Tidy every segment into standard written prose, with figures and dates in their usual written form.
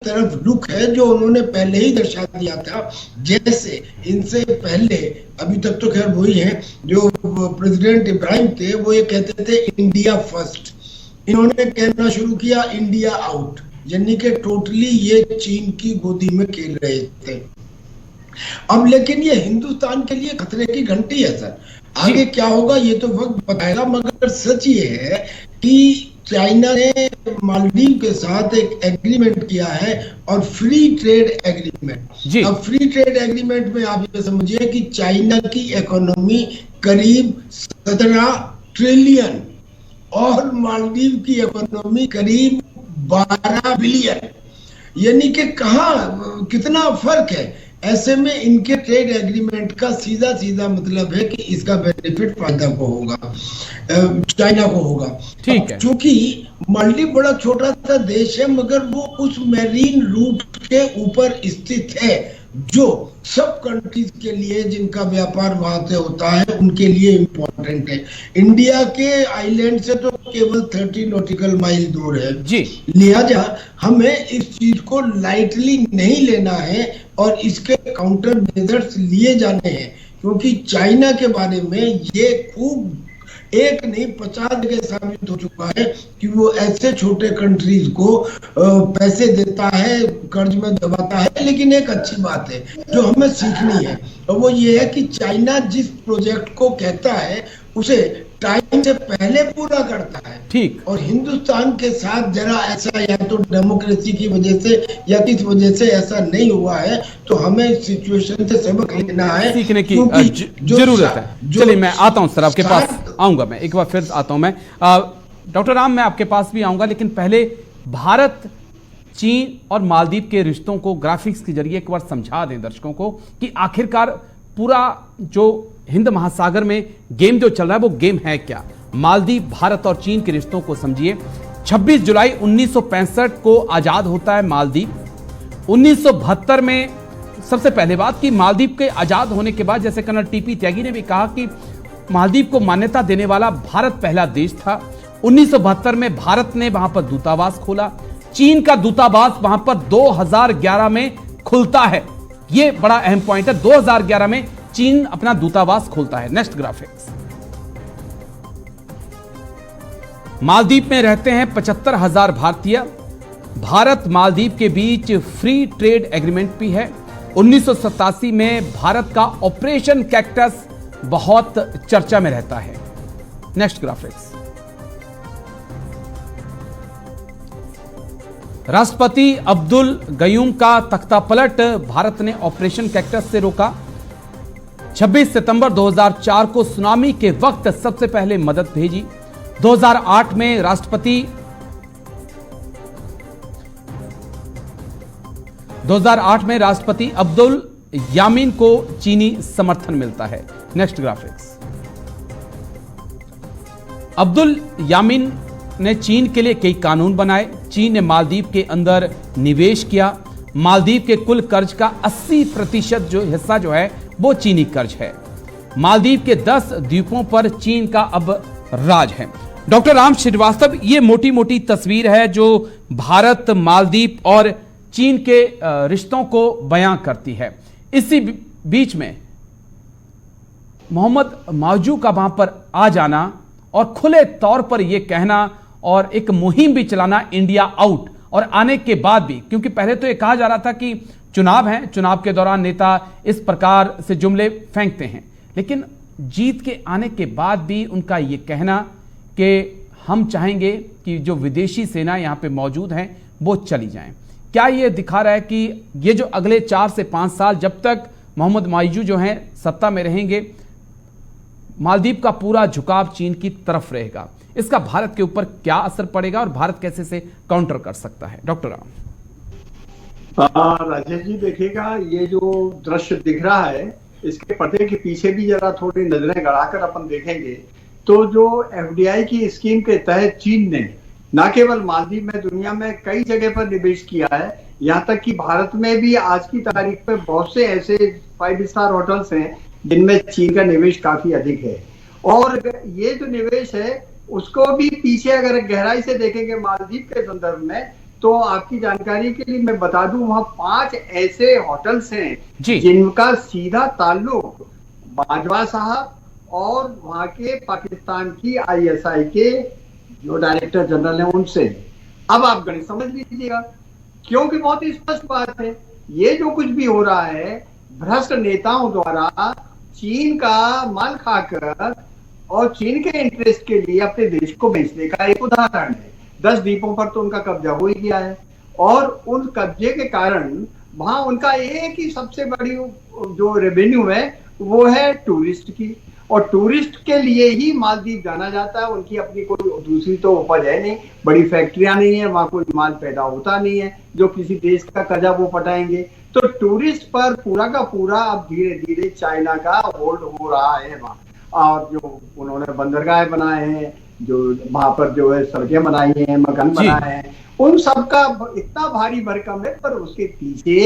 तरफ रुख है जो उन्होंने पहले ही दर्शा दिया था। जैसे इनसे पहले, अभी तक तो खैर वही है, जो प्रेसिडेंट इब्राहिम थे वो ये कहते थे इंडिया फर्स्ट, इन्होंने कहना शुरू किया इंडिया आउट, यानी कि टोटली ये चीन की गोदी में खेल रहे थे। अब लेकिन ये हिंदुस्तान के लिए खतरे की घंटी है सर। आगे क्या होगा ये तो वक्त बताएगा, मगर सच ये है कि चाइना ने मालदीव के साथ एक एग्रीमेंट किया है, और फ्री ट्रेड एग्रीमेंट। अब फ्री ट्रेड एग्रीमेंट में आप ये समझिए कि चाइना की इकोनॉमी करीब 17 ट्रिलियन और मालदीव की इकोनॉमी करीब 12 बिलियन, यानी कि कहाँ कितना फर्क है। ऐसे में इनके ट्रेड एग्रीमेंट का सीधा सीधा मतलब है कि इसका बेनिफिट फायदा को होगा, चाइना को होगा। ठीक है, क्योंकि मालदीव बड़ा छोटा सा देश है, मगर वो उस मैरीन रूट के ऊपर स्थित है जो सब कंट्रीज के लिए जिनका व्यापार वहां से होता है उनके लिए इम्पोर्टेंट है। इंडिया के आइलैंड से तो केवल 30 नॉटिकल माइल दूर है जी, लिहाजा हमें इस चीज को लाइटली नहीं लेना है और इसके काउंटर मेजर्स लिए जाने हैं, क्योंकि चाइना के बारे में ये खूब एक नहीं 50 जगह साबित हो चुका है कि वो ऐसे छोटे कंट्रीज को पैसे देता है, कर्ज में दबाता है। लेकिन एक अच्छी बात है जो हमें सीखनी है, और वो ये है कि चाइना जिस प्रोजेक्ट को कहता है उसे टाइम से पहले पूरा करता है। ठीक, और हिंदुस्तान के साथ जरा ऐसा या तो डेमोक्रेसी की वजह से या किस वजह से ऐसा नहीं हुआ है, तो हमें इस सिचुएशन से सबक लेना है, सीखने की जरूरत है। चलिए मैं आता हूं सर, आपके पास आऊंगा, मैं एक बार फिर आता हूं। मैं डॉक्टर राम, मैं आपके पास भी आऊंगा, लेकिन पहले भारत, चीन और मालदीव के रिश्तों को ग्राफिक्स के जरिए एक बार समझा दें दर्शकों को कि आखिरकार पूरा जो हिंद महासागर में गेम जो चल रहा है वो गेम है क्या। मालदीव, भारत और चीन के रिश्तों को समझिए। 26 जुलाई 1965 को आजाद होता है मालदीव। 1972 में सबसे पहले बात कि मालदीव के आजाद होने के बाद, जैसे कर्नल टीपी त्यागी ने भी कहा कि मालदीव को मान्यता देने वाला भारत पहला देश था। 1972 में भारत ने वहां पर दूतावास खोला। चीन का दूतावास वहां पर 2011 में खुलता है, यह बड़ा अहम पॉइंट है। 2011 में चीन अपना दूतावास खोलता है। Next graphics. मालदीव में रहते हैं 75,000 भारतीय। भारत मालदीव के बीच फ्री ट्रेड एग्रीमेंट भी है। 1987 में भारत का ऑपरेशन कैक्टस बहुत चर्चा में रहता है। Next graphics. राष्ट्रपति अब्दुल गयूम का तख्तापलट भारत ने ऑपरेशन कैक्टस से रोका। 26 सितंबर 2004 को सुनामी के वक्त सबसे पहले मदद भेजी। 2008 में राष्ट्रपति अब्दुल यामीन को चीनी समर्थन मिलता है। Next graphics. अब्दुल यामीन ने चीन के लिए कई कानून बनाए। चीन ने मालदीव के अंदर निवेश किया। मालदीव के कुल कर्ज का 80% जो हिस्सा जो है वो चीनी कर्ज है। मालदीव के 10 द्वीपों पर चीन का अब राज है। डॉक्टर राम श्रीवास्तव, ये मोटी मोटी तस्वीर है जो भारत, मालदीव और चीन के रिश्तों को बयां करती है। इसी बीच में मोहम्मद मावजू का वहां पर आ जाना और खुले तौर पर यह कहना और एक मुहिम भी चलाना इंडिया आउट, और आने के बाद भी, क्योंकि पहले तो यह कहा जा रहा था कि चुनाव है, चुनाव के दौरान नेता इस प्रकार से जुमले फेंकते हैं, लेकिन जीत के आने के बाद भी उनका यह कहना कि हम चाहेंगे कि जो विदेशी सेना यहां पे मौजूद हैं वो चली जाएं, क्या यह दिखा रहा है कि ये जो अगले 4 से 5 साल जब तक मोहम्मद माइजू जो हैं सत्ता में रहेंगे, मालदीव का पूरा झुकाव चीन की तरफ रहेगा? इसका भारत के ऊपर क्या असर पड़ेगा और भारत कैसे से काउंटर कर सकता है? डॉक्टर राम। राजेश जी, देखिएगा ये जो दृश्य दिख रहा है इसके पर्दे के पीछे भी जरा थोड़ी नजरें गड़ाकर अपन देखेंगे तो जो एफडीआई की स्कीम के तहत चीन ने न केवल मालदीव में, दुनिया में कई जगह पर निवेश किया है, यहाँ तक कि भारत में भी आज की तारीख पे बहुत से ऐसे 5 स्टार होटल्स हैं जिनमें चीन का निवेश काफी अधिक है। और ये जो निवेश है उसको भी पीछे अगर गहराई से देखेंगे मालदीव के संदर्भ में, तो आपकी जानकारी के लिए मैं बता दूं, वहां 5 ऐसे होटल्स हैं जी। जिनका सीधा ताल्लुक बाजवा साहब और वहां के पाकिस्तान की ISI के जो डायरेक्टर जनरल हैं उनसे। अब आप गणित समझ लीजिएगा, क्योंकि बहुत ही स्पष्ट बात है, ये जो कुछ भी हो रहा है भ्रष्ट नेताओं द्वारा चीन का माल खाकर और चीन के इंटरेस्ट के लिए अपने देश को बेचने का एक उदाहरण है। 10 द्वीपों पर तो उनका कब्जा हो ही गया है, और उन कब्जे के कारण वहां उनका एक ही सबसे बड़ी जो रेवेन्यू है वो है टूरिस्ट की, और टूरिस्ट के लिए ही मालदीव जाना जाता है। उनकी अपनी कोई दूसरी तो उपज है नहीं, बड़ी फैक्ट्रियां नहीं है, वहां कोई माल पैदा होता नहीं है जो किसी देश का कर्जा वो पटाएंगे। तो टूरिस्ट पर पूरा का पूरा अब धीरे धीरे चाइना का होल्ड हो रहा है वहां। और जो उन्होंने बंदरगाह बनाए हैं, जो वहां पर जो है सड़कें बनाई हैं, मकान बनाए हैं, उन सब का इतना भारी भरकम है, पर उसके पीछे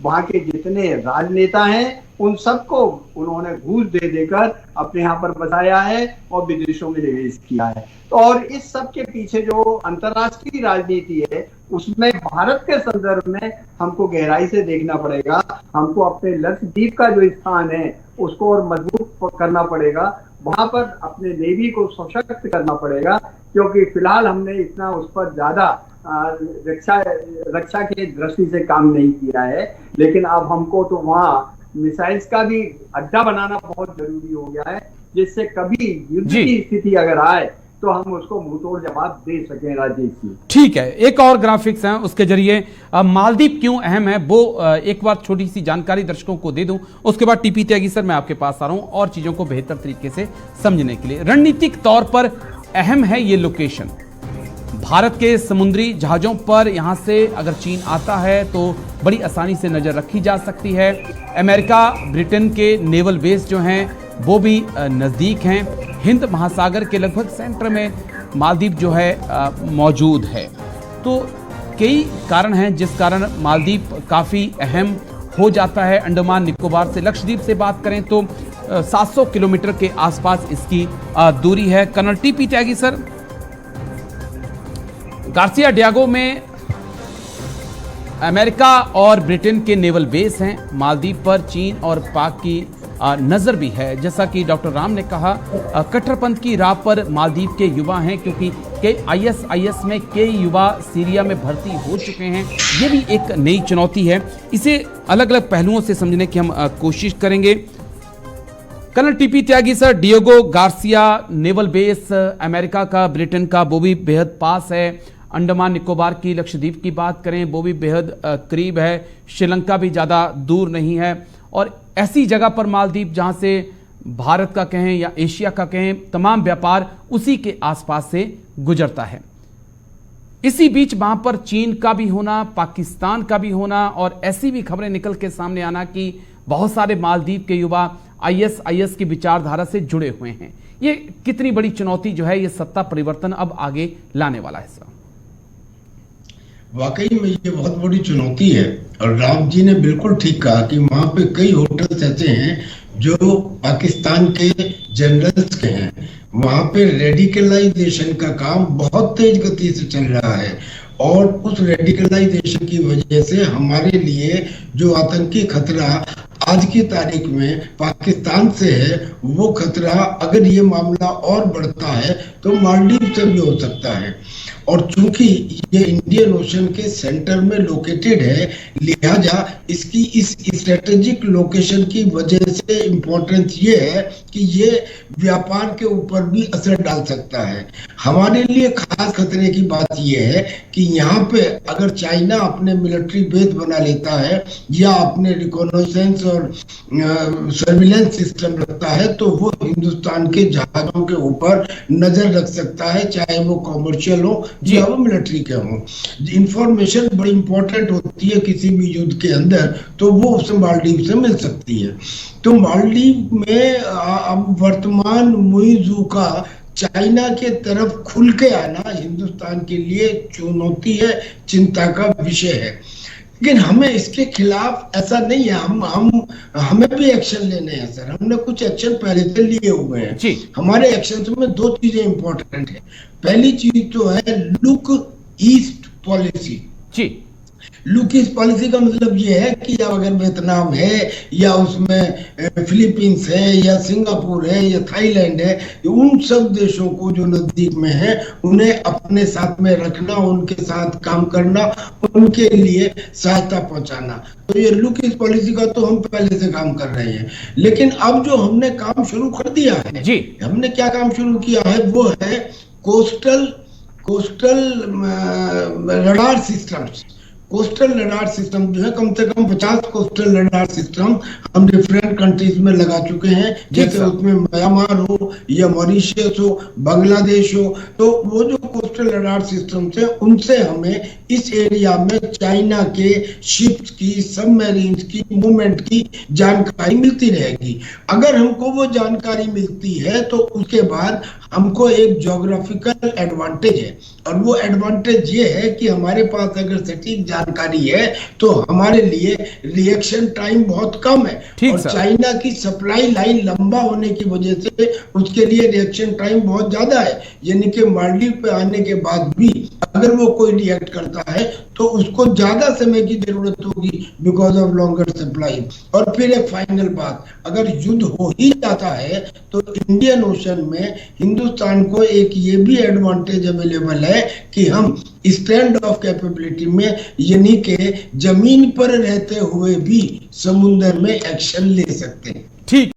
वहां के जितने राजनेता हैं उन सबको उन्होंने घूस दे देकर अपने यहाँ पर बसाया है और विदेशों में निवेश किया है। और इस सब के पीछे जो अंतर्राष्ट्रीय राजनीति है उसमें भारत के संदर्भ में हमको गहराई से देखना पड़ेगा। हमको अपने लक्षद्वीप का जो स्थान है उसको और मजबूत करना पड़ेगा, वहां पर अपने नेवी को सशक्त करना पड़ेगा, क्योंकि फिलहाल हमने इतना उस पर ज्यादा रक्षा की दृष्टि से काम नहीं किया है। लेकिन अब हमको तो वहाँ मिसाइल्स का भी अड्डा बनाना बहुत जरूरी हो गया है, जिससे कभी युद्ध की स्थिति अगर आए तो हम उसको मुंहतोड़ जवाब दे सकें। राजेश जी, ठीक है, एक और ग्राफिक्स है, उसके जरिए मालदीव क्यों अहम है वो एक बार छोटी सी जानकारी दर्शकों को दे दूं, उसके बाद टीपी त्यागी सर मैं आपके पास आ रहा हूं और चीजों को बेहतर तरीके से समझने के लिए। रणनीतिक तौर पर अहम है ये लोकेशन, भारत के समुद्री जहाजों पर यहां से अगर चीन आता है तो बड़ी आसानी से नजर रखी जा सकती है। अमेरिका ब्रिटेन के नेवल बेस जो हैं वो भी नजदीक हैं। हिंद महासागर के लगभग सेंटर में मालदीव जो है मौजूद है। तो कई कारण हैं जिस कारण मालदीव काफी अहम हो जाता है। अंडमान निकोबार से लक्षद्वीप से बात करें तो 700 किलोमीटर के आसपास इसकी दूरी है। Colonel TP Tyagi sir, Garcia Diego में अमेरिका और ब्रिटेन के नेवल बेस हैं। मालदीव पर चीन और पाक की नजर भी है। जैसा कि डॉक्टर राम ने कहा, कट्टरपंथ की राह पर मालदीव के युवा हैं, क्योंकि कई ISIS में कई युवा सीरिया में भर्ती हो चुके हैं। ये भी एक नई चुनौती है। इसे अलग अलग पहलुओं से समझने की हम कोशिश करेंगे। Colonel TP Tyagi sir, Diego Garcia naval base America का, ब्रिटेन का, वो भी बेहद पास है। अंडमान निकोबार की, लक्षद्वीप की बात करें वो भी बेहद करीब है। श्रीलंका भी ज़्यादा दूर नहीं है। और ऐसी जगह पर मालदीव जहां से भारत का कहें या एशिया का कहें तमाम व्यापार उसी के आसपास से गुजरता है। इसी बीच वहां पर चीन का भी होना, पाकिस्तान का भी होना और ऐसी भी खबरें निकल के सामने आना कि बहुत सारे मालदीव के युवा ISIS की विचारधारा से जुड़े हुए हैं। ये कितनी बड़ी चुनौती जो है ये सत्ता परिवर्तन अब आगे लाने वाला है सर? वाकई में ये बहुत बड़ी चुनौती है। और राम जी ने बिल्कुल ठीक कहा कि वहां पे कई होटल्स ऐसे हैं जो पाकिस्तान के जनरल्स के हैं। वहां पे रेडिकलाइजेशन का काम बहुत तेज गति से चल रहा है, और उस रेडिकलाइजेशन की वजह से हमारे लिए जो आतंकी खतरा आज की तारीख में पाकिस्तान से है, वो खतरा अगर ये मामला और बढ़ता है तो मालदीव से भी हो सकता है। और चूंकि ये इंडियन ओशन के सेंटर में लोकेटेड है, लिहाजा इसकी इस स्ट्रेटेजिक लोकेशन की वजह से इम्पोर्टेंस ये है कि ये व्यापार के ऊपर भी असर डाल सकता है। हमारे लिए खास खतरे की बात ये है कि यहाँ पे अगर चाइना अपने मिलिट्री बेस बना लेता है या अपने रिकॉनाइसेंस और सर्विलेंस सिस्टम रखता है, तो वो हिंदुस्तान के जहाजों के ऊपर नजर रख सकता है, चाहे वो कॉमर्शियल हो या वो मिलिट्री के हो। इंफॉर्मेशन बड़ी इंपॉर्टेंट होती है किसी भी युद्ध के अंदर, तो वो उसे मालदीव से मिल सकती है। तो मालदीव में अब वर्तमान मुइज़ू का चाइना के तरफ खुल के आना हिंदुस्तान के लिए चुनौती है, चिंता का विषय है। लेकिन हमें इसके खिलाफ ऐसा नहीं है, हमें भी एक्शन लेने हैं सर। हमने कुछ एक्शन पहले से लिए हुए हैं। हमारे एक्शन में दो चीजें इंपॉर्टेंट है। पहली चीज तो है लुक ईस्ट पॉलिसी। जी। लुकिस पॉलिसी का मतलब ये है कि अब अगर वियतनाम है या उसमें फिलीपींस है या सिंगापुर है या थाईलैंड है, उन सब देशों को जो नजदीक में है उन्हें अपने साथ में रखना, उनके साथ काम करना, उनके लिए सहायता पहुंचाना। तो ये लुकिस पॉलिसी का तो हम पहले से काम कर रहे हैं। लेकिन अब जो हमने काम शुरू कर दिया है जी, हमने क्या काम शुरू किया है वो है coastal radar systems. Coastal radar system जो है, कम से कम 50 कोस्टल रडार सिस्टम हम डिफरेंट कंट्रीज में लगा चुके हैं, जैसे उसमें म्यांमार हो या मॉरिशस हो, बांग्लादेश हो। तो वो जो कोस्टल रडार सिस्टम है उनसे हमें इस एरिया में चाइना के शिप्स की, सबमरीन्स की मूवमेंट की जानकारी मिलती रहेगी। अगर हमको वो जानकारी मिलती है तो उसके बाद हमको एक ज्योग्राफिकल एडवांटेज है, और वो एडवांटेज ये है कि हमारे पास अगर सटीक जानकारी है तो हमारे लिए रिएक्शन टाइम बहुत कम है। और चाइना की सप्लाई लाइन लंबा होने की वजह से उसके लिए रिएक्शन टाइम बहुत ज्यादा है। यानी कि मालदीव पे आने के बाद भी अगर वो कोई रिएक्ट करता है तो उसको ज्यादा समय की जरूरत होगी बिकॉज ऑफ लॉन्गर सप्लाई। और फिर एक फाइनल बात, अगर युद्ध हो ही जाता है तो इंडियन ओशन में हिंदुस्तान को एक ये भी एडवांटेज अवेलेबल है कि हम स्टैंड ऑफ कैपेबिलिटी में, यानी कि जमीन पर रहते हुए भी समुद्र में एक्शन ले सकते हैं। ठीक।